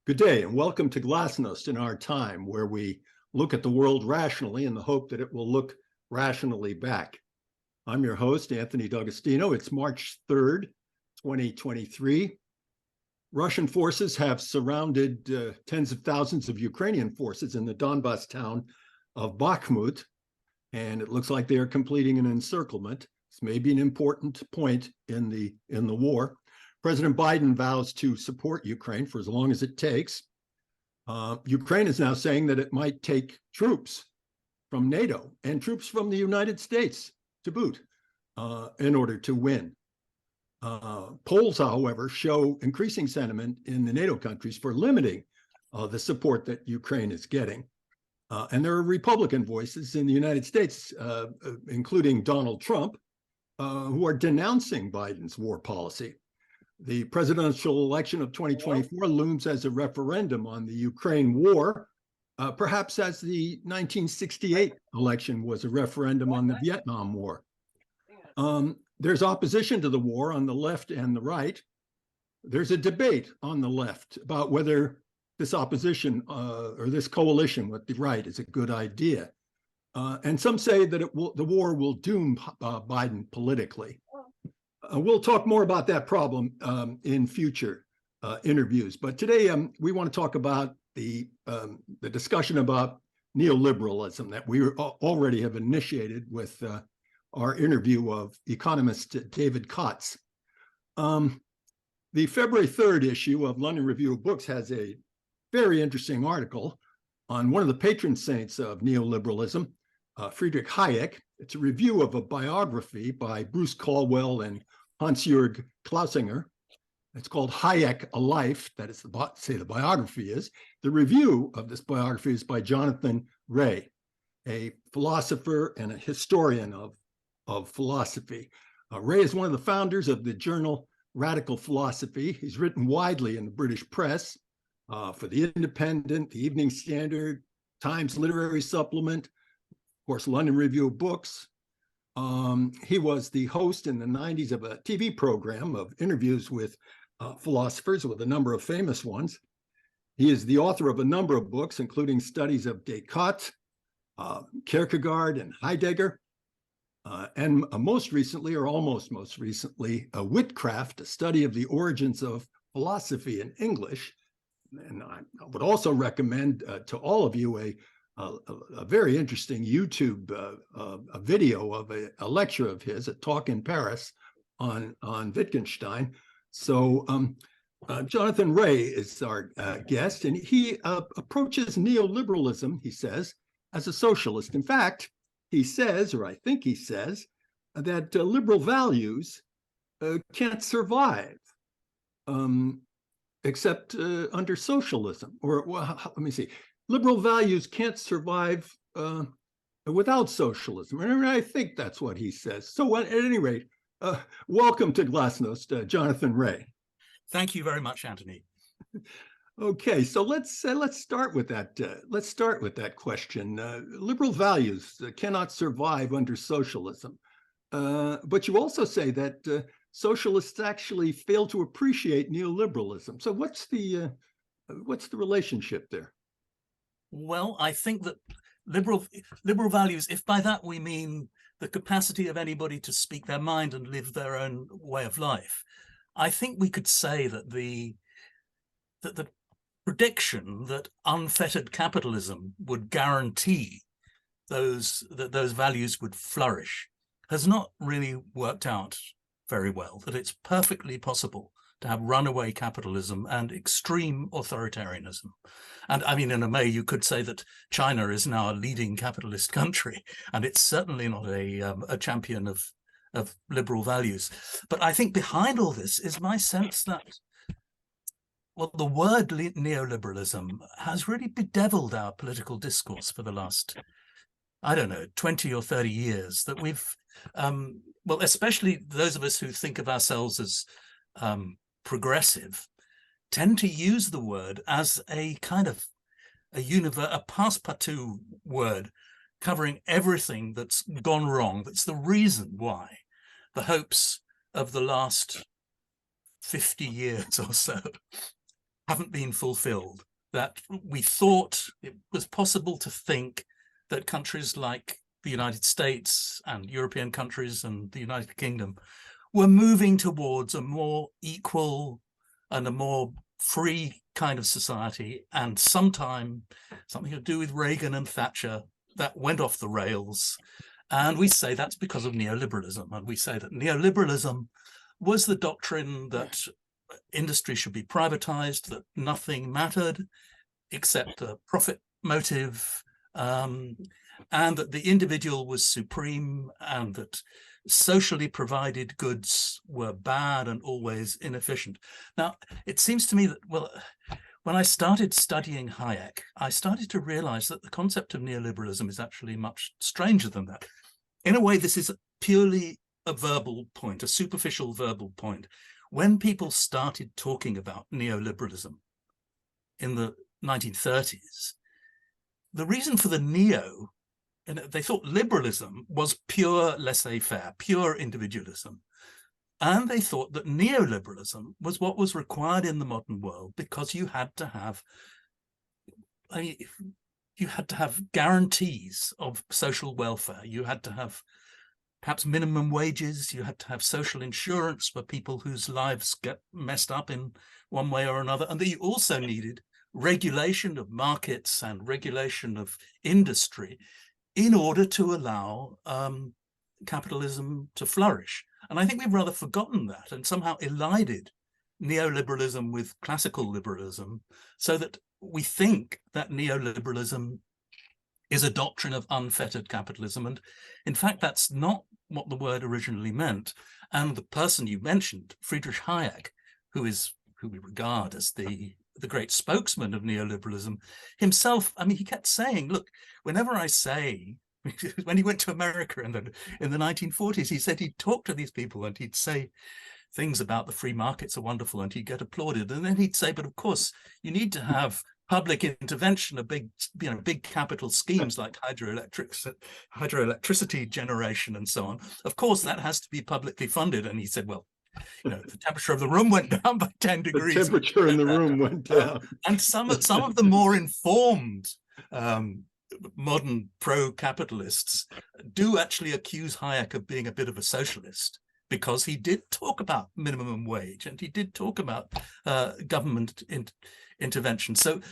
Good day and welcome to Glasnost in our time, where we look at the world rationally in the hope that it will look rationally back. I'm your host, Anthony D'Agostino. It's March 3rd, 2023. Russian forces have surrounded tens of thousands of Ukrainian forces in the Donbas town of Bakhmut, and it looks like they are completing an encirclement. This may be an important point in the war. President Biden vows to support Ukraine for as long as it takes. Ukraine is now saying that it might take troops from NATO and troops from the United States to boot in order to win. Polls, however, show increasing sentiment in the NATO countries for limiting the support that Ukraine is getting. And there are Republican voices in the United States, including Donald Trump, who are denouncing Biden's war policy. The presidential election of 2024 looms as a referendum on the Ukraine war, perhaps as the 1968 election was a referendum on the Vietnam War. There's opposition to the war on the left and the right. There's a debate on the left about whether this opposition or this coalition with the right is a good idea. And some say that the war will doom Biden politically. We'll talk more about that problem in future interviews. But today we want to talk about the discussion about neoliberalism that we already have initiated with our interview of economist David Kotz. The February 3rd issue of London Review of Books has a very interesting article on one of the patron saints of neoliberalism, Friedrich Hayek. It's a review of a biography by Bruce Caldwell and Hans-Jürg Klausinger. It's called Hayek, A Life. That is the biography is. The review of this biography is by Jonathan Ray, a philosopher and a historian of philosophy. Ray is one of the founders of the journal Radical Philosophy. He's written widely in the British press for The Independent, The Evening Standard, Times Literary Supplement, of course, London Review of Books. He was the host in the 90s of a TV program of interviews with philosophers, with a number of famous ones. He is the author of a number of books, including studies of Descartes, Kierkegaard, and Heidegger, and most recently, or almost most recently, Witchcraft, a study of the origins of philosophy in English. And I would also recommend to all of you a very interesting YouTube a video of a lecture of his, a talk in Paris on Wittgenstein. So Jonathan Ray is our guest, and he approaches neoliberalism, he says, as a socialist. In fact, he says, or I think he says, that liberal values can't survive except under socialism. Or, well, let me see. Liberal values can't survive without socialism. And I think that's what he says. So at any rate, welcome to Glasnost, Jonathan Ray. Thank you very much, Anthony. Okay, so let's start with that. Let's start with that question. Liberal values cannot survive under socialism, but you also say that socialists actually fail to appreciate neoliberalism. So what's the relationship there? Well, I think that liberal values, if by that we mean the capacity of anybody to speak their mind and live their own way of life, I think we could say that the prediction that unfettered capitalism would guarantee that those values would flourish has not really worked out very well, that it's perfectly possible to have runaway capitalism and extreme authoritarianism. And I mean, in a way, you could say that China is now a leading capitalist country, and it's certainly not a champion of liberal values. But I think behind all this is my sense that, well, the word neoliberalism has really bedeviled our political discourse for the last, I don't know, 20 or 30 years, that we've, well, especially those of us who think of ourselves as progressive, tend to use the word as a kind of a passepartout word covering everything that's gone wrong. That's the reason why the hopes of the last 50 years or so haven't been fulfilled, that we thought it was possible to think that countries like the United States and European countries and the United Kingdom were moving towards a more equal and a more free kind of society, and something to do with Reagan and Thatcher, that went off the rails. And we say that's because of neoliberalism. And we say that neoliberalism was the doctrine that industry should be privatized, that nothing mattered except a profit motive, and that the individual was supreme, and that socially provided goods were bad and always inefficient. Now, it seems to me that, well, when I started studying Hayek, I started to realize that the concept of neoliberalism is actually much stranger than that. In a way, this is purely a verbal point, a superficial verbal point. When people started talking about neoliberalism in the 1930s, the reason for the neo, and they thought liberalism was pure laissez-faire, pure individualism. And they thought that neoliberalism was what was required in the modern world, because you had to have, guarantees of social welfare. You had to have perhaps minimum wages. You had to have social insurance for people whose lives get messed up in one way or another. And that you also needed regulation of markets and regulation of industry in order to allow capitalism to flourish. And I think we've rather forgotten that and somehow elided neoliberalism with classical liberalism, so that we think that neoliberalism is a doctrine of unfettered capitalism. And in fact, that's not what the word originally meant. And the person you mentioned, Friedrich Hayek, who we regard as the great spokesman of neoliberalism himself, I mean, he kept saying, look, whenever I say, when he went to America in the 1940s, he said he'd talk to these people and he'd say things about the free markets are wonderful and he'd get applauded. And then he'd say, but of course, you need to have public intervention of big capital schemes like hydroelectricity generation and so on. Of course, that has to be publicly funded. And he said, well, the temperature of the room went down by 10 degrees. The temperature in the room went down. And some of the more informed modern pro-capitalists do actually accuse Hayek of being a bit of a socialist, because he did talk about minimum wage and he did talk about government intervention. So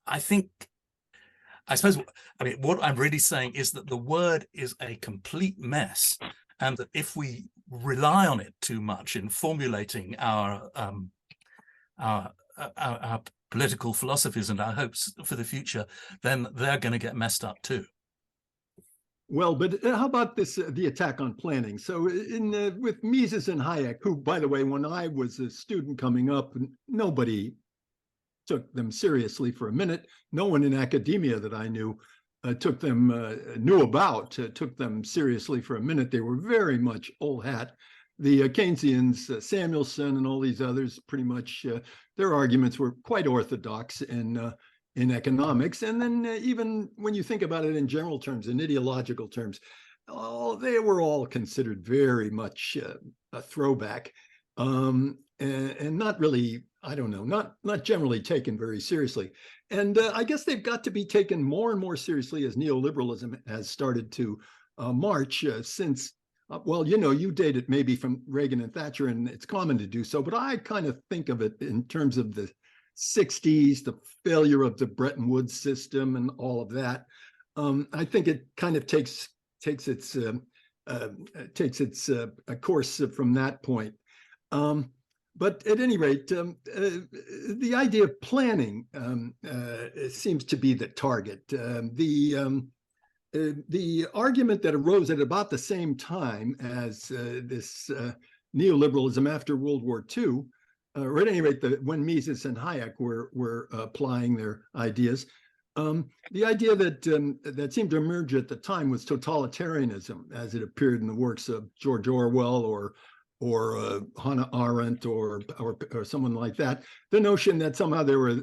I suppose what I'm really saying is that the word is a complete mess, and that if we rely on it too much in formulating our political philosophies and our hopes for the future, then they're going to get messed up too. Well, but how about this, the attack on planning? So with Mises and Hayek, who, by the way, when I was a student coming up, nobody took them seriously for a minute. No one in academia that I knew took them seriously for a minute. They were very much old hat. The Keynesians, Samuelson and all these others, pretty much their arguments were quite orthodox in economics. And then even when you think about it in general terms, in ideological terms, they were all considered very much a throwback, and not really, I don't know, not generally taken very seriously. And I guess they've got to be taken more and more seriously as neoliberalism has started to march since, well, you date it maybe from Reagan and Thatcher, and it's common to do so, but I kind of think of it in terms of the 60s, the failure of the Bretton Woods system and all of that. I think it kind of takes its course from that point. But at any rate, the idea of planning seems to be the target. The argument that arose at about the same time as this neoliberalism after World War II, or at any rate, when Mises and Hayek were applying their ideas, the idea that seemed to emerge at the time was totalitarianism, as it appeared in the works of George Orwell or Hannah Arendt or someone like that. The notion that somehow there were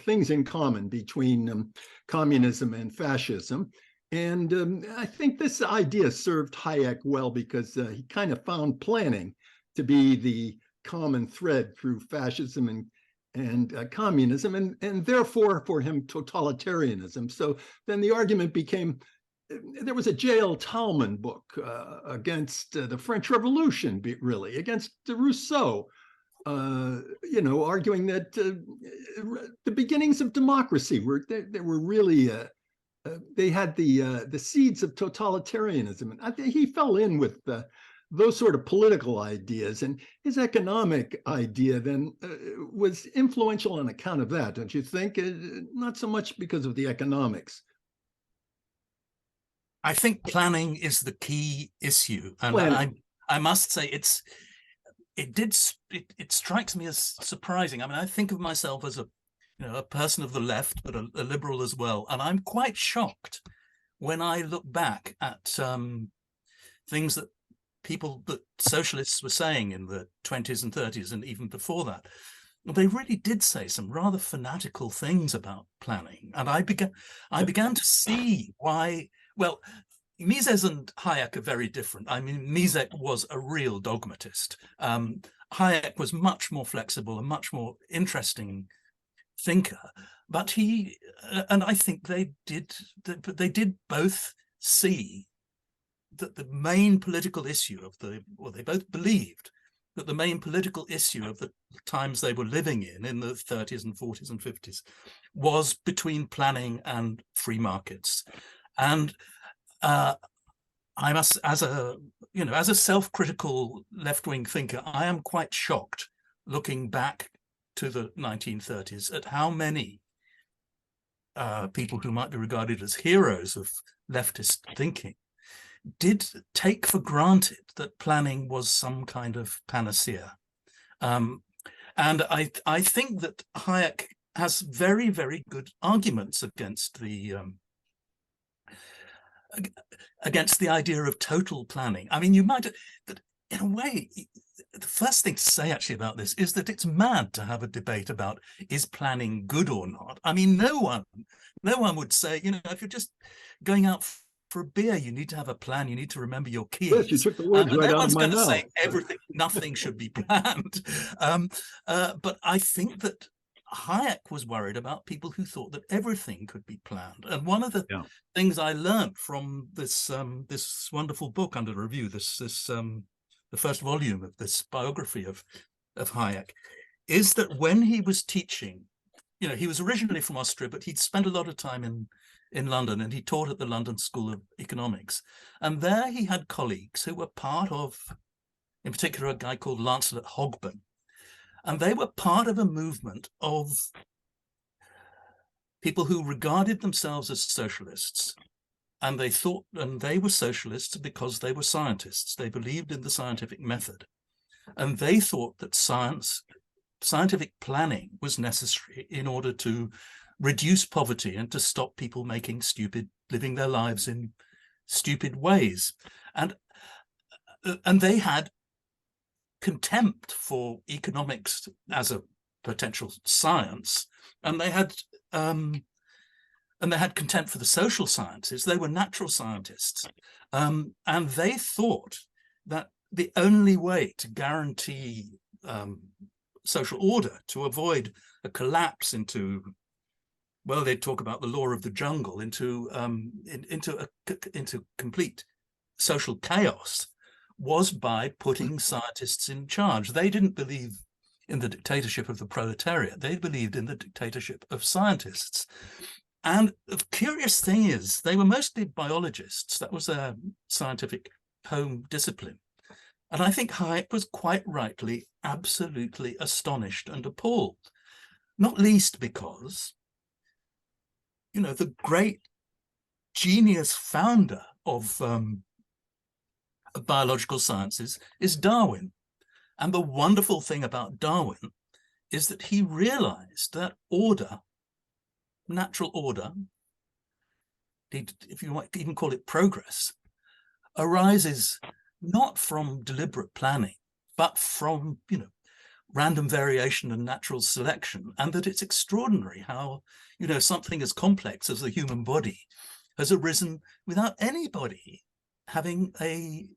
things in common between communism and fascism. And I think this idea served Hayek well, because he kind of found planning to be the common thread through fascism and communism, and therefore for him totalitarianism. So then the argument became, there was a J.L. Talman book against the French Revolution, really, against Rousseau, arguing that the beginnings of democracy were really they had the seeds of totalitarianism, and I think he fell in with those sort of political ideas, and his economic idea then was influential on account of that, don't you think? Not so much because of the economics. I think planning is the key issue, and I must say it strikes me as surprising. I mean, I think of myself as a person of the left, but a liberal as well, and I'm quite shocked when I look back at things that socialists were saying in the 20s and 30s and even before that. They really did say some rather fanatical things about planning, and I began to see why. Well, Mises and Hayek are very different. I mean, Mises was a real dogmatist. Hayek was much more flexible, a much more interesting thinker, but I think they did both see that the main political issue they both believed that the main political issue of the times they were living in the 30s and 40s and 50s was between planning and free markets. And I must, as a self-critical left-wing thinker, I am quite shocked looking back to the 1930s at how many people who might be regarded as heroes of leftist thinking did take for granted that planning was some kind of panacea. And I think that Hayek has very, very good arguments against the idea of total planning. I mean, you might, but in a way, the first thing to say actually about this is that it's mad to have a debate about is planning good or not. I mean, no one would say, if you're just going out for a beer, you need to have a plan. You need to remember your keys. Yes, you took the words right out of my mouth. Say nothing should be planned. But I think that Hayek was worried about people who thought that everything could be planned. And one of the things I learned from this wonderful book under review, the first volume of this biography of Hayek, is that when he was teaching, he was originally from Austria, but he'd spent a lot of time in London, and he taught at the London School of Economics. And there he had colleagues who were part of, in particular, a guy called Lancelot Hogben. And they were part of a movement of people who regarded themselves as socialists. And they were socialists because they were scientists. They believed in the scientific method. And they thought that scientific planning was necessary in order to reduce poverty and to stop people living their lives in stupid ways. And they had contempt for economics as a potential science, and they had contempt for the social sciences. They were natural scientists, and they thought that the only way to guarantee social order, to avoid a collapse into, well, they'd talk about the law of the jungle, into complete social chaos, was by putting scientists in charge. They didn't believe in the dictatorship of the proletariat. They believed in the dictatorship of scientists. And the curious thing is, they were mostly biologists. That was their scientific home discipline. And I think Hayek was quite rightly absolutely astonished and appalled, not least because, the great genius founder of biological sciences is Darwin. And the wonderful thing about Darwin is that he realized that order, natural order, if you might even call it progress, arises not from deliberate planning, but from, random variation and natural selection, and that it's extraordinary how, something as complex as the human body has arisen without anybody having a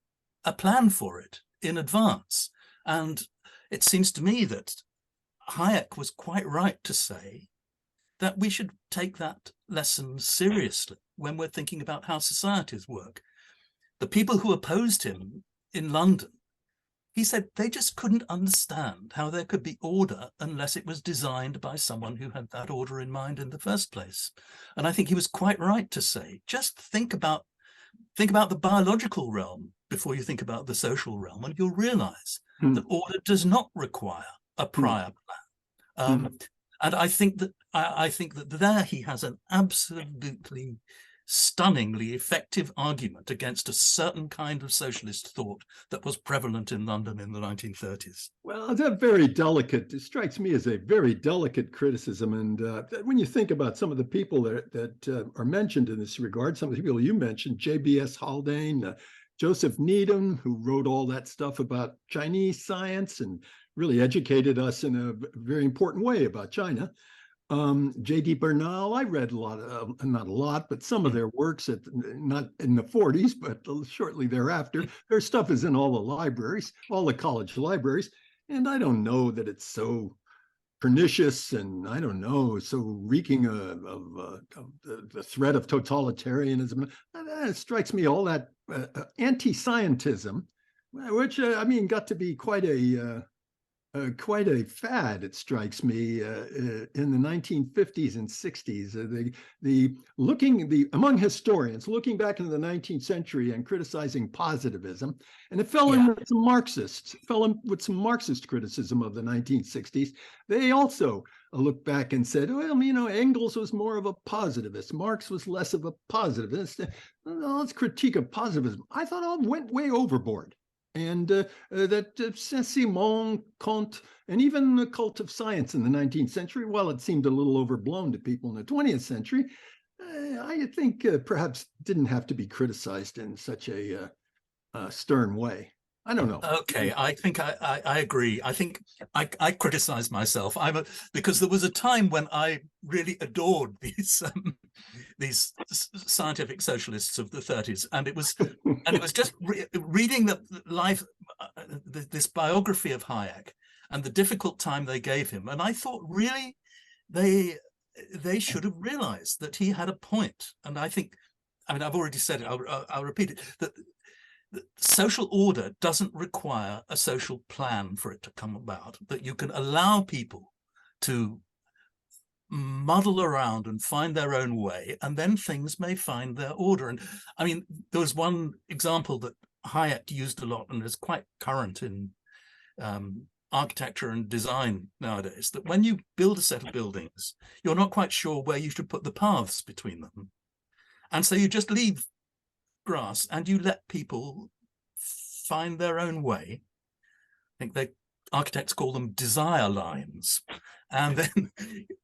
plan for it in advance. And it seems to me that Hayek was quite right to say that we should take that lesson seriously when we're thinking about how societies work. The people who opposed him in London, he said they just couldn't understand how there could be order unless it was designed by someone who had that order in mind in the first place. And I think he was quite right to say, just think about the biological realm before you think about the social realm, and you'll realize that order does not require a prior plan. And I think that there he has an absolutely stunningly effective argument against a certain kind of socialist thought that was prevalent in London in the 1930s. Well, it's very delicate. It strikes me as a very delicate criticism. And when you think about some of the people that are mentioned in this regard, some of the people you mentioned, J.B.S. Haldane, Joseph Needham, who wrote all that stuff about Chinese science and really educated us in a very important way about China. J.D. Bernal, I read a lot of, not a lot, but some of their works, not in the 40s, but shortly thereafter. Their stuff is in all the libraries, all the college libraries. And I don't know that it's so pernicious and I don't know, so reeking of the threat of totalitarianism. It strikes me all that anti-scientism, which I mean, got to be quite a fad, it strikes me, in the 1950s and 60s. Among historians looking back into the 19th century and criticizing positivism, and it fell in with some Marxist criticism of the 1960s. They also looked back and said, well, you know, Engels was more of a positivist, Marx was less of a positivist. Let's critique of positivism. I thought I went way overboard. And that Saint-Simon, Kant, and even the cult of science in the 19th century, while it seemed a little overblown to people in the 20th century, I think perhaps didn't have to be criticized in such a stern way. I don't know. Okay, I think I agree. I think I criticize myself. Because there was a time when I really adored these scientific socialists of the 30s, and it was just reading the life, this biography of Hayek, and the difficult time they gave him. And I thought, really, they should have realized that he had a point. And I think, I mean, I've already said it. I'll repeat it. That social order doesn't require a social plan for it to come about, that you can allow people to muddle around and find their own way, and then things may find their order. And I mean, there was one example that Hayek used a lot and is quite current in architecture and design nowadays, that when you build a set of buildings, you're not quite sure where you should put the paths between them. And so you just leave grass and you let people find their own way. I think architects call them desire lines. And then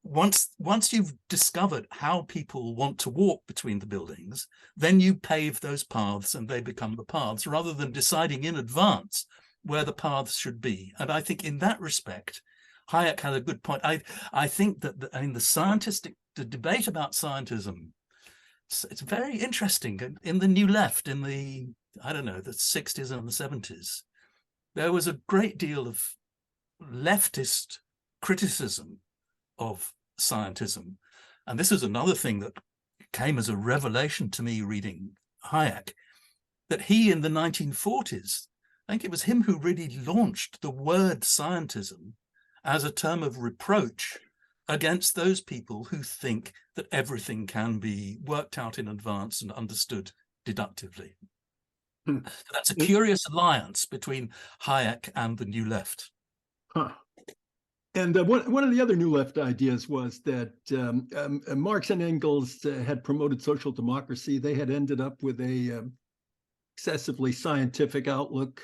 once you've discovered how people want to walk between the buildings, then you pave those paths and they become the paths, rather than deciding in advance where the paths should be. And I think in that respect, Hayek had a good point. I think that the debate about scientism, it's very interesting. In the New Left, in the 60s and the 70s, there was a great deal of leftist criticism of scientism. And this is another thing that came as a revelation to me reading Hayek, that he in the 1940s, I think it was him who really launched the word scientism as a term of reproach against those people who think that everything can be worked out in advance and understood deductively. That's a curious alliance between Hayek and the New Left. Huh. And one of the other New Left ideas was that Marx and Engels had promoted social democracy. They had ended up with a excessively scientific outlook,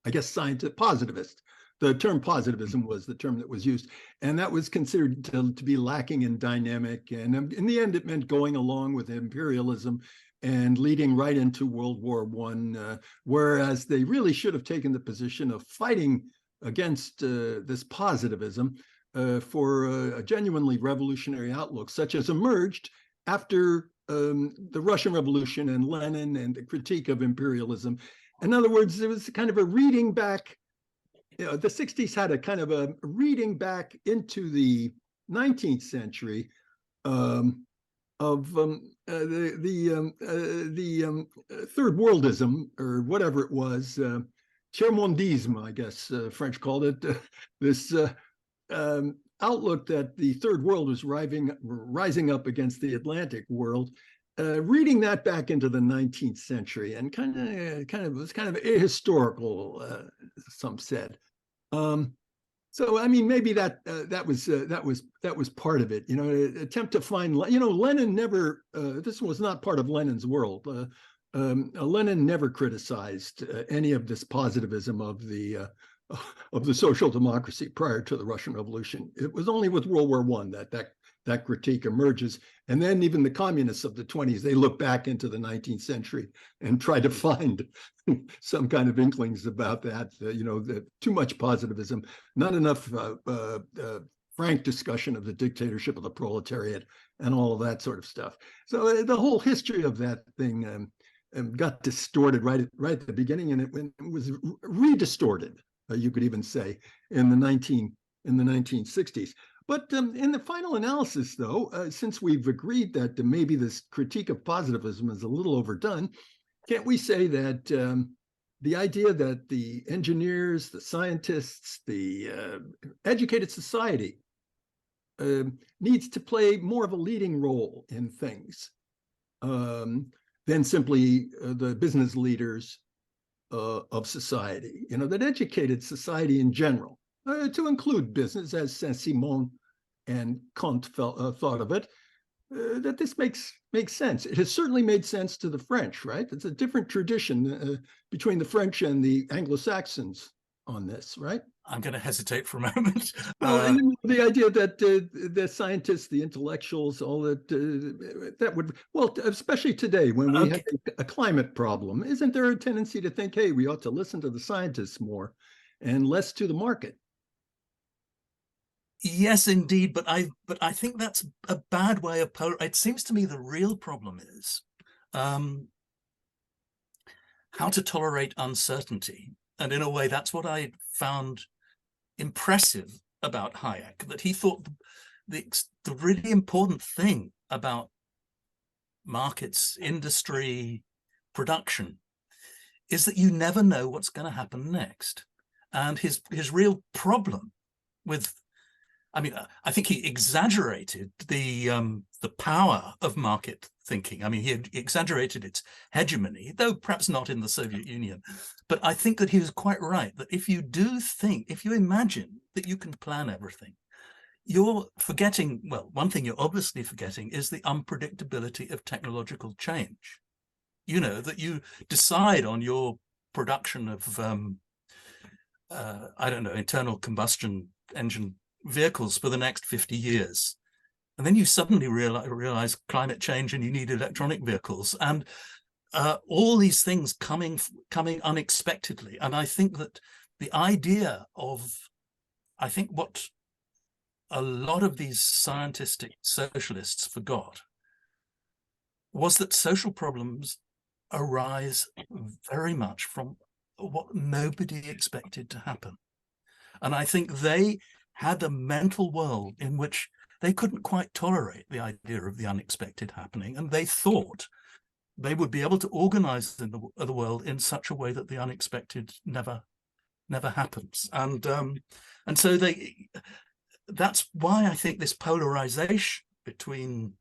I guess positivist. The term positivism was the term that was used, and that was considered to be lacking in dynamic. And in the end, it meant going along with imperialism and leading right into World War I, whereas they really should have taken the position of fighting against this positivism for a genuinely revolutionary outlook, such as emerged after the Russian Revolution and Lenin and the critique of imperialism. In other words, it was kind of a reading back the 60s had a kind of a reading back into the 19th century of the third worldism, or whatever it was, tiers-mondisme, I guess French called it, this outlook that the third world was rising up against the Atlantic world. Reading that back into the 19th century, and kind of was kind of ahistorical, some said. So I mean, maybe that was part of it. You know, attempt to find. You know, Lenin never. This was not part of Lenin's world. Lenin never criticized any of this positivism of the social democracy prior to the Russian Revolution. It was only with World War I that critique emerges. And then even the communists of the 20s, they look back into the 19th century and try to find some kind of inklings about that, you know, too much positivism, not enough frank discussion of the dictatorship of the proletariat and all of that sort of stuff. So the whole history of that thing got distorted right at the beginning, and it was redistorted, you could even say, in the 1960s. But in the final analysis, though, since we've agreed that maybe this critique of positivism is a little overdone, can't we say that the idea that the engineers, the scientists, the educated society needs to play more of a leading role in things than simply the business leaders of society? You know, that educated society in general, to include business, as Saint-Simon and Kant thought of it, that this makes sense. It has certainly made sense to the French, right? It's a different tradition between the French and the Anglo-Saxons on this, right? I'm going to hesitate for a moment. And the idea that the scientists, the intellectuals, all that would, well, especially today when we have a climate problem, isn't there a tendency to think, hey, we ought to listen to the scientists more and less to the market? Yes, indeed, but I think that's a bad way of it seems to me the real problem is how to tolerate uncertainty. And in a way, that's what I found impressive about Hayek, that he thought the really important thing about markets, industry, production is that you never know what's going to happen next. And his real problem with, I mean, I think he exaggerated the power of market thinking. I mean, he exaggerated its hegemony, though perhaps not in the Soviet Union. But I think that he was quite right, that if you imagine that you can plan everything, you're forgetting, well, one thing you're obviously forgetting is the unpredictability of technological change. You know, that you decide on your production of, I don't know, internal combustion engine vehicles for the next 50 years. And then you suddenly realize climate change and you need electronic vehicles, and all these things coming unexpectedly. And I think that the idea of, I think what a lot of these scientistic socialists forgot was that social problems arise very much from what nobody expected to happen. And I think they had a mental world in which they couldn't quite tolerate the idea of the unexpected happening, and they thought they would be able to organize the world in such a way that the unexpected never happens. And so that's why I think this polarization between,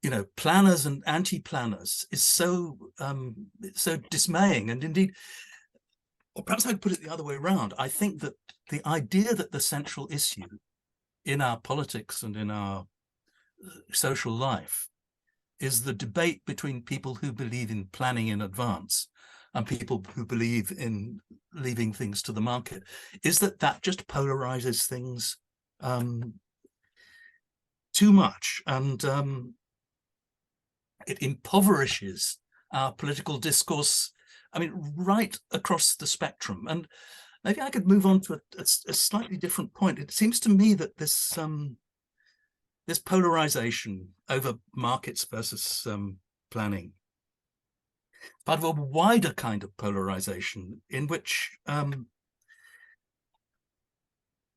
you know, planners and anti-planners is so dismaying. And indeed, or perhaps I'd put it the other way around. I think that the idea that the central issue in our politics and in our social life is the debate between people who believe in planning in advance and people who believe in leaving things to the market, is that just polarizes things too much, and it impoverishes our political discourse, I mean, right across the spectrum. And maybe I could move on to a slightly different point. It seems to me that this polarization over markets versus planning, part of a wider kind of polarization in which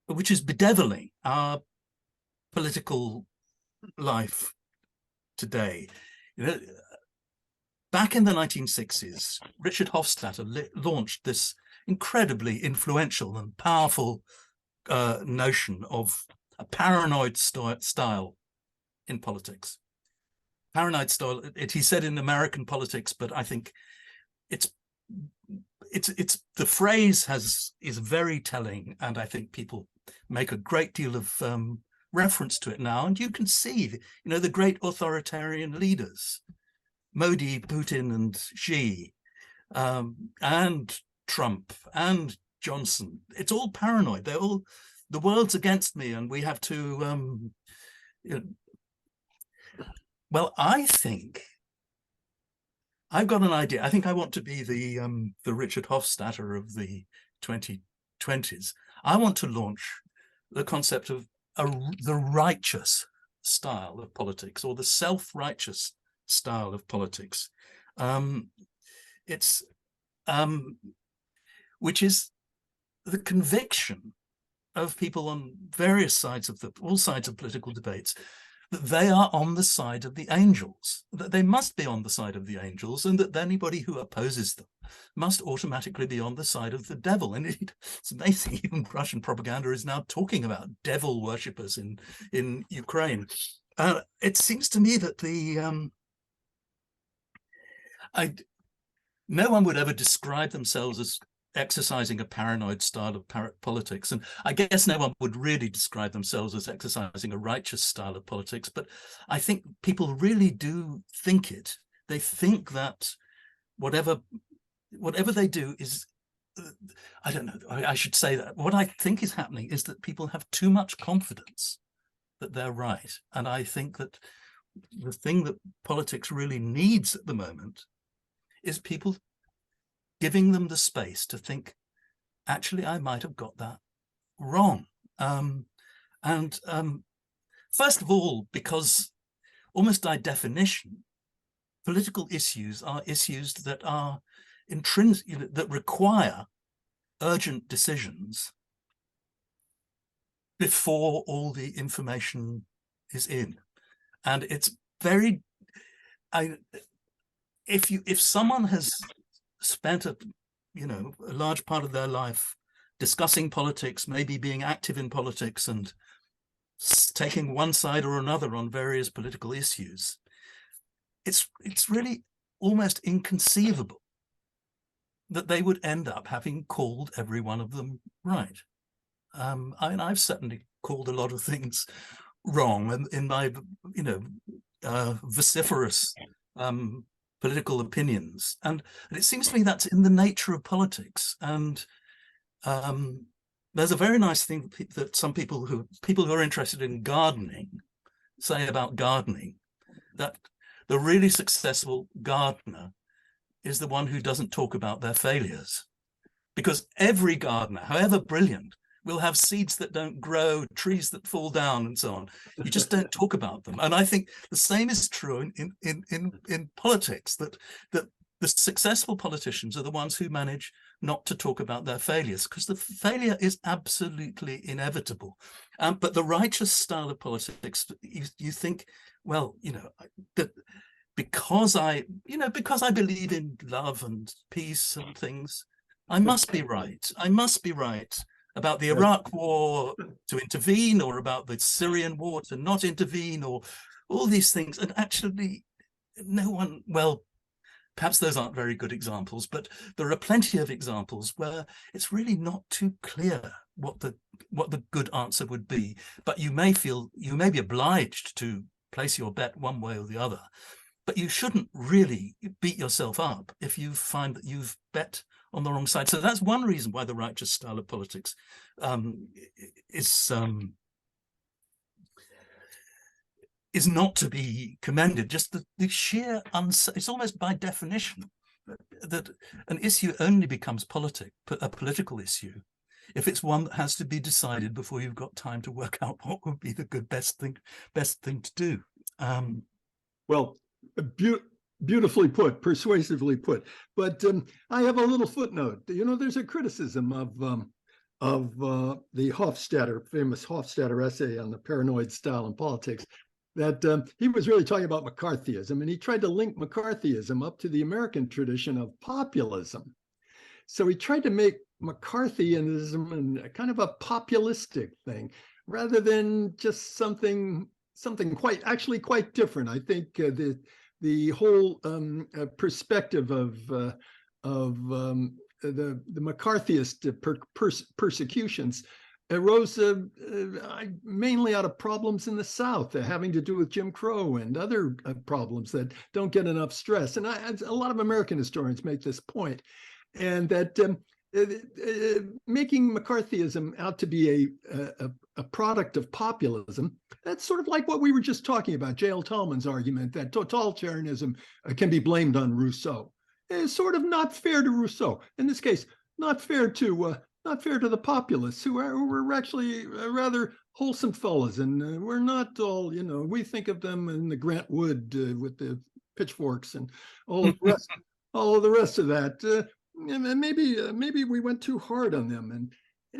which is bedeviling our political life today. You know, back in the 1960s, Richard Hofstadter launched this incredibly influential and powerful notion of a paranoid style in politics. Paranoid style, he said in American politics, but I think it's the phrase is very telling, and I think people make a great deal of reference to it now. And you can see, you know, the great authoritarian leaders, Modi, Putin, and Xi, and Trump, and Johnson. It's all paranoid. They're all, the world's against me, and we have to. You know, well, I think I've got an idea. I think I want to be the Richard Hofstadter of the 2020s. I want to launch the concept of the righteous style of politics, or the self-righteous style of politics. Which is the conviction of people on various sides of all sides of political debates, that they are on the side of the angels, that they must be on the side of the angels, and that anybody who opposes them must automatically be on the side of the devil. And it's amazing, even Russian propaganda is now talking about devil worshippers in Ukraine. It seems to me that no one would ever describe themselves as exercising a paranoid style of politics. And I guess no one would really describe themselves as exercising a righteous style of politics. But I think people really do think it. They think that whatever they do is, I don't know, I should say that. What I think is happening is that people have too much confidence that they're right. And I think that the thing that politics really needs at the moment is people giving them the space to think, actually, I might have got that wrong. First of all, because almost by definition, political issues are issues that are intrinsic, that require urgent decisions before all the information is in. And it's very, if someone has spent a large part of their life discussing politics, maybe being active in politics and taking one side or another on various political issues, it's really almost inconceivable that they would end up having called every one of them right. I mean, I've certainly called a lot of things wrong in my vociferous political opinions, and it seems to me that's in the nature of politics. And there's a very nice thing that some people who are interested in gardening say about gardening, that the really successful gardener is the one who doesn't talk about their failures, because every gardener, however brilliant, will have seeds that don't grow, trees that fall down, and so on. You just don't talk about them. And I think the same is true in politics, that the successful politicians are the ones who manage not to talk about their failures, because the failure is absolutely inevitable. But the righteous style of politics, you think, well, that because I believe in love and peace and things, I must be right. I must be right about the Iraq war to intervene, or about the Syrian war to not intervene, or all these things. And actually, no one, well, perhaps those aren't very good examples, but there are plenty of examples where it's really not too clear what the good answer would be. But you may be obliged to place your bet one way or the other. But you shouldn't really beat yourself up if you find that you've bet on the wrong side. So that's one reason why the righteous style of politics is not to be commended. Just the sheer it's almost by definition that an issue only becomes a political issue if it's one that has to be decided before you've got time to work out what would be the best thing to do. Well, beautifully put, persuasively put. But I have a little footnote. There's a criticism of the famous Hofstadter essay on the paranoid style in politics, that he was really talking about McCarthyism, and he tried to link McCarthyism up to the American tradition of populism. So he tried to make McCarthyism and kind of a populistic thing, rather than just something quite different. I think the whole perspective of the McCarthyist persecutions arose mainly out of problems in the South, having to do with Jim Crow and other problems that don't get enough stress. And a lot of American historians make this point, and that making McCarthyism out to be a product of populism, that's sort of like what we were just talking about, J.L. Tallman's argument that totalitarianism can be blamed on Rousseau. It's sort of not fair to Rousseau. In this case, not fair to the populists, who were actually rather wholesome fellows, and we're not all, we think of them in the Grant Wood with the pitchforks and all the rest, all the rest of that. Maybe we went too hard on them, and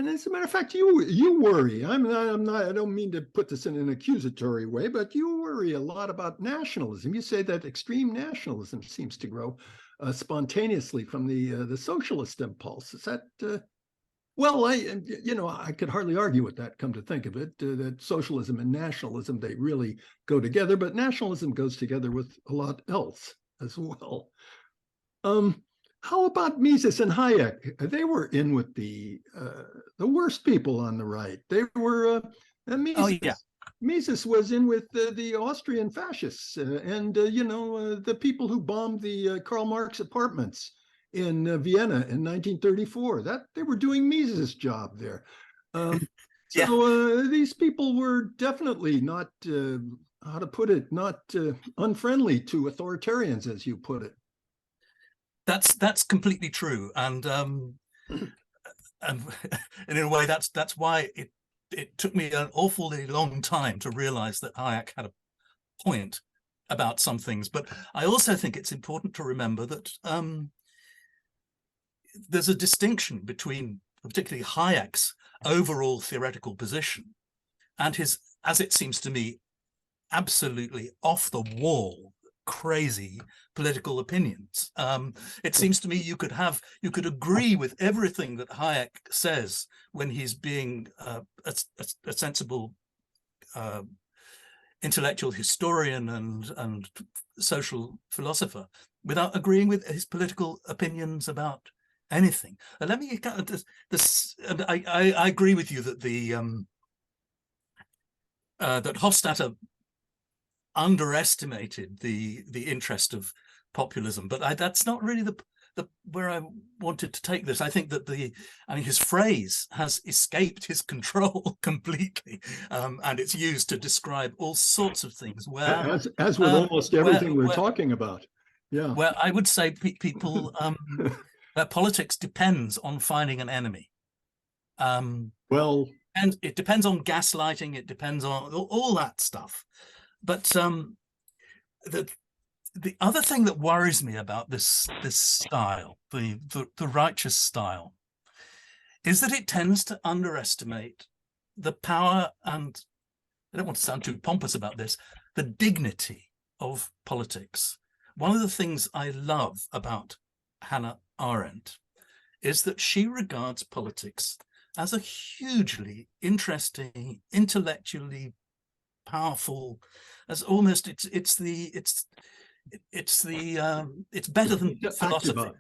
as a matter of fact, you worry. I don't mean to put this in an accusatory way, but you worry a lot about nationalism. You say that extreme nationalism seems to grow spontaneously from the socialist impulse. Is that well, I could hardly argue with that, come to think of it, that socialism and nationalism, they really go together, but nationalism goes together with a lot else as well. How about Mises and Hayek? They were in with the worst people on the right. They were Mises was in with the Austrian fascists and the people who bombed the Karl Marx apartments in Vienna in 1934. That they were doing Mises' job there. These people were definitely not, how to put it, not unfriendly to authoritarians, as you put it. That's completely true, and in a way, that's why it took me an awfully long time to realize that Hayek had a point about some things. But I also think it's important to remember that there's a distinction between particularly Hayek's overall theoretical position and his, as it seems to me, absolutely off the wall, crazy political opinions. It seems to me you could agree with everything that Hayek says when he's being a sensible intellectual historian and social philosopher, without agreeing with his political opinions about anything. Let me this. I agree with you that that Hofstadter underestimated the interest of populism, but that's not really the where I wanted to take this. I think that his phrase has escaped his control completely, and it's used to describe all sorts of things. Where, as with almost everything we're talking about, yeah. Well, I would say people that politics depends on finding an enemy. Well, and it depends on gaslighting. It depends on all that stuff. But the other thing that worries me about this style, the righteous style, is that it tends to underestimate the power and, I don't want to sound too pompous about this, the dignity of politics. One of the things I love about Hannah Arendt is that she regards politics as a hugely interesting, intellectually powerful, as almost it's better than philosophy.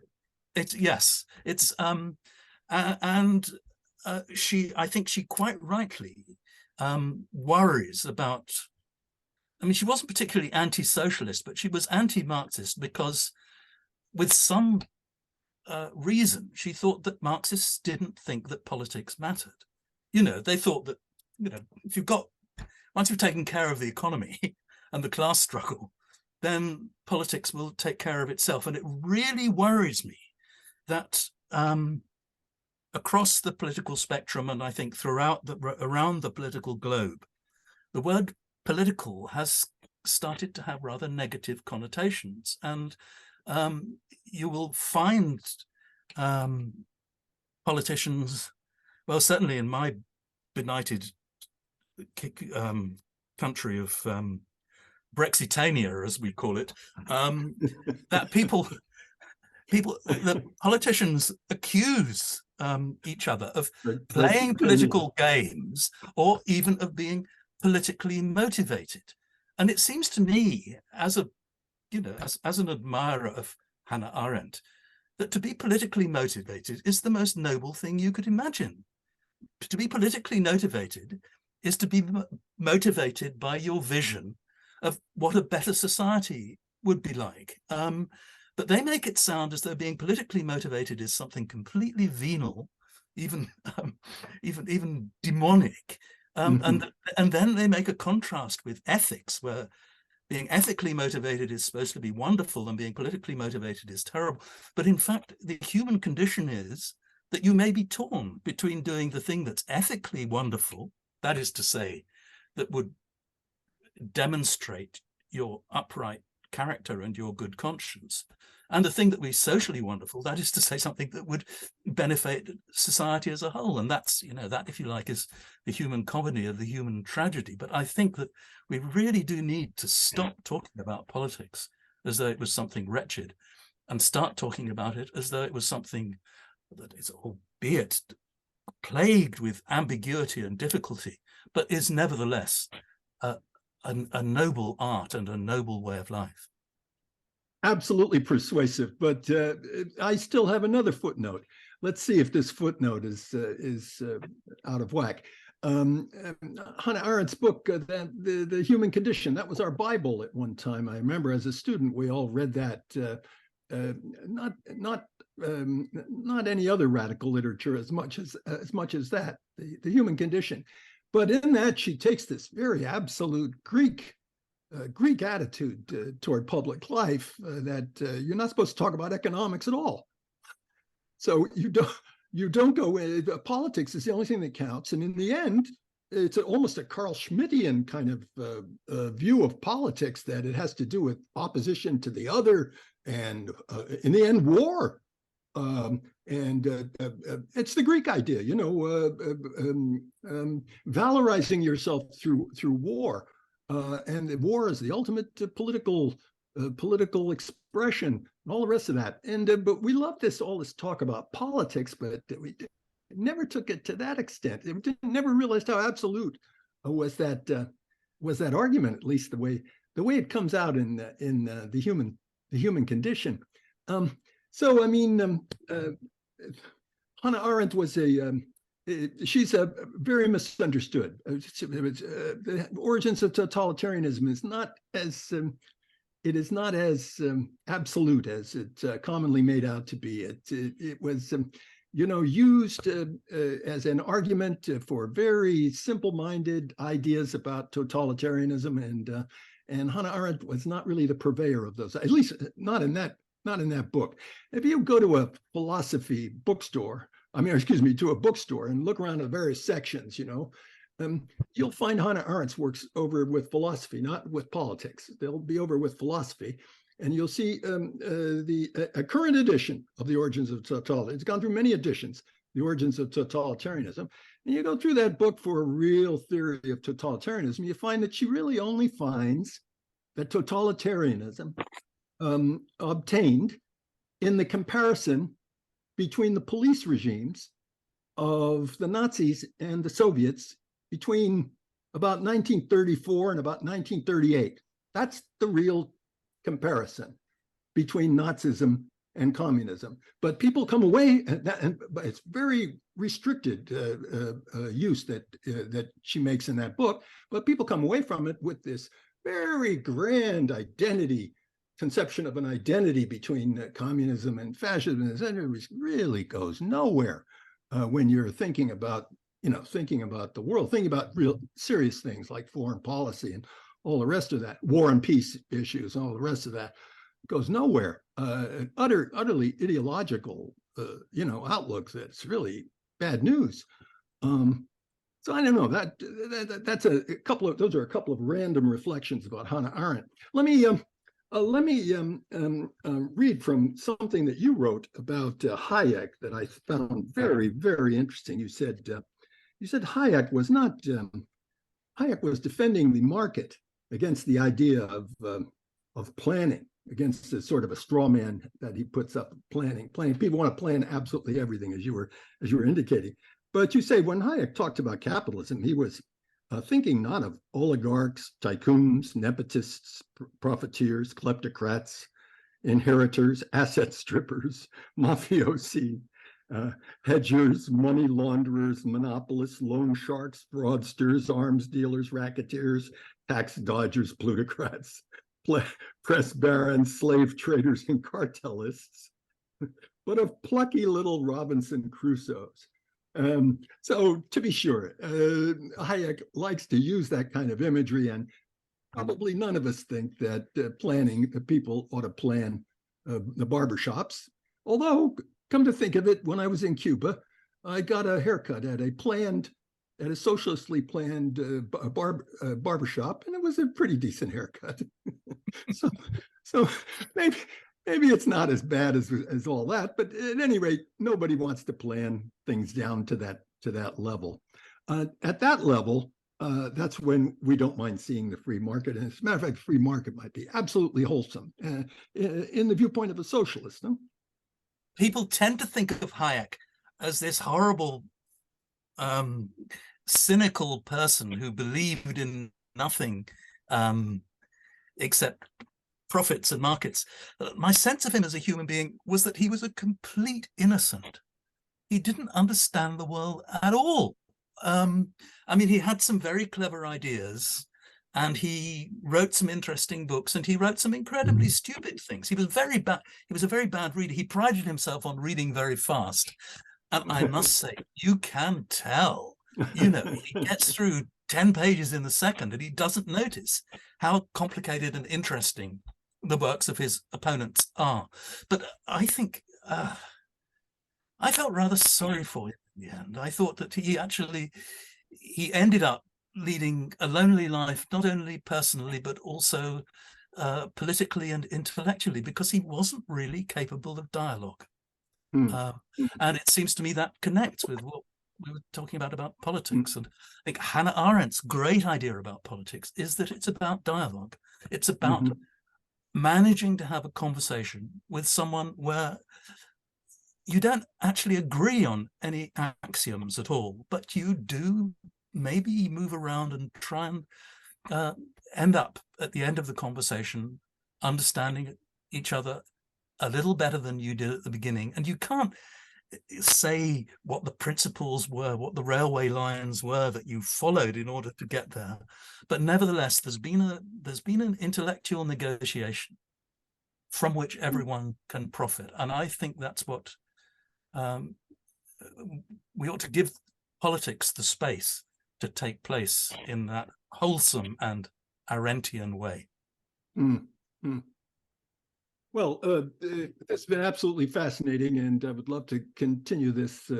I think she quite rightly worries about, I mean, she wasn't particularly anti-socialist, but she was anti-Marxist because with some reason she thought that Marxists didn't think that politics mattered. They thought that, if once you've taken care of the economy and the class struggle, then politics will take care of itself. And it really worries me that across the political spectrum, and I think around the political globe, the word political has started to have rather negative connotations. And you will find politicians Well, certainly in my benighted country of Brexitania, as we call it, that the politicians accuse each other of playing political games or even of being politically motivated. And it seems to me, as an admirer of Hannah Arendt, that to be politically motivated is the most noble thing you could imagine. To be politically motivated is to be motivated by your vision of what a better society would be like. But they make it sound as though being politically motivated is something completely venal, even demonic. And then they make a contrast with ethics, where being ethically motivated is supposed to be wonderful and being politically motivated is terrible. But in fact, the human condition is that you may be torn between doing the thing that's ethically wonderful, that is to say, that would demonstrate your upright character and your good conscience, and the thing that would be socially wonderful, that is to say, something that would benefit society as a whole. And that's, that, if you like, is the human comedy or the human tragedy. But I think that we really do need to stop talking about politics as though it was something wretched and start talking about it as though it was something that is, albeit plagued with ambiguity and difficulty, but is nevertheless a noble art and a noble way of life. Absolutely persuasive, but I still have another footnote. Let's see if this footnote is out of whack. Hannah Arendt's book, the Human Condition, that was our Bible at one time. I remember as a student, we all read that. Not any other radical literature as much as that, the Human Condition. But in that, she takes this very absolute Greek attitude toward public life, that you're not supposed to talk about economics at all. So you don't go in. Politics is the only thing that counts, and in the end, it's almost a Carl Schmittian kind of view of politics, that it has to do with opposition to the other, and in the end, war. It's the Greek idea, valorizing yourself through war. And the war is the ultimate political expression, and all the rest of that. And but we love all this talk about politics, but we never took it to that extent. It never realized how absolute was that argument, at least the way it comes out in the human condition. So I mean, Hannah Arendt was she's very misunderstood. The origins of totalitarianism is not as absolute as it's commonly made out to be. It was used as an argument for very simple-minded ideas about totalitarianism, and Hannah Arendt was not really the purveyor of those, at least not in that book. If you go to a philosophy bookstore, to a bookstore and look around the various sections, you'll find Hannah Arendt's works over with philosophy, not with politics. They'll be over with philosophy, and you'll see a current edition of The Origins of Totalitarianism. It's gone through many editions, The Origins of Totalitarianism. And you go through that book for a real theory of totalitarianism, you find that she really only finds that totalitarianism obtained in the comparison between the police regimes of the Nazis and the Soviets between about 1934 and about 1938. That's the real comparison between Nazism and communism. But people come away, but it's very restricted use that she makes in that book, but people come away from it with this very grand conception of an identity between communism and fascism. It really goes nowhere when you're thinking about the world, thinking about real serious things like foreign policy and all the rest of that, war and peace issues, all the rest of that. It goes nowhere. Utterly ideological, outlooks. That's really bad news. So I don't know. Those are a couple of random reflections about Hannah Arendt. Let me Let me read from something that you wrote about Hayek that I found very, very interesting. You said Hayek was not Hayek was defending the market against the idea of planning, against a sort of a straw man that he puts up. Planning. People want to plan absolutely everything, as you were indicating. But you say when Hayek talked about capitalism, he was thinking not of oligarchs, tycoons, nepotists, profiteers, kleptocrats, inheritors, asset strippers, mafiosi, hedgers, money launderers, monopolists, loan sharks, fraudsters, arms dealers, racketeers, tax dodgers, plutocrats, press barons, slave traders, and cartelists, but of plucky little Robinson Crusoes. So to be sure, Hayek likes to use that kind of imagery, and probably none of us think that people ought to plan the barbershops. Although, come to think of it, when I was in Cuba, I got a haircut at a socialistly planned barbershop, and it was a pretty decent haircut. so maybe it's not as bad as all that, but at any rate, nobody wants to plan things down to that level. At that level, that's when we don't mind seeing the free market. And as a matter of fact, the free market might be absolutely wholesome in the viewpoint of a socialist. No? People tend to think of Hayek as this horrible, cynical person who believed in nothing except profits and markets. My sense of him as a human being was that he was a complete innocent. He didn't understand the world at all. I mean, he had some very clever ideas, and he wrote some interesting books, and he wrote some incredibly stupid things. He was very bad. He was a very bad reader. He prided himself on reading very fast. And I must say, you can tell, he gets through 10 pages in the second, and he doesn't notice how complicated and interesting the works of his opponents are. But I think I felt rather sorry for him in the end. I thought that he ended up leading a lonely life, not only personally, but also politically and intellectually, because he wasn't really capable of dialogue. And it seems to me that connects with what we were talking about politics. And I think Hannah Arendt's great idea about politics is that it's about dialogue. It's about managing to have a conversation with someone where you don't actually agree on any axioms at all, but you do maybe move around and try and end up at the end of the conversation understanding each other a little better than you did at the beginning. And you can't say what the principles were, what the railway lines were that you followed in order to get there. But nevertheless, there's been an intellectual negotiation from which everyone can profit. And I think that's what we ought to give politics the space to take place in that wholesome and Arendtian way. Well, it's been absolutely fascinating, and I would love to continue this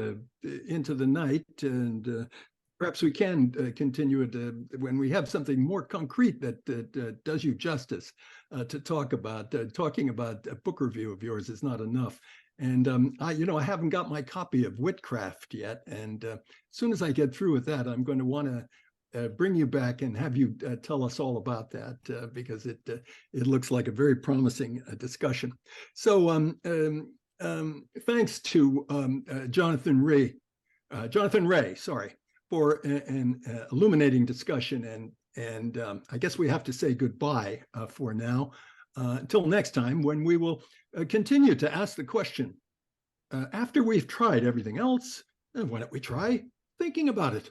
into the night, and perhaps we can continue it when we have something more concrete that does you justice to talk about. Talking about a book review of yours is not enough. And I haven't got my copy of Witchcraft yet, and as soon as I get through with that, I'm going to want to bring you back and have you tell us all about that because it looks like a very promising discussion. So thanks to Jonathan Ray, for an illuminating discussion, and I guess we have to say goodbye for now until next time, when we will continue to ask the question, after we've tried everything else, why don't we try thinking about it?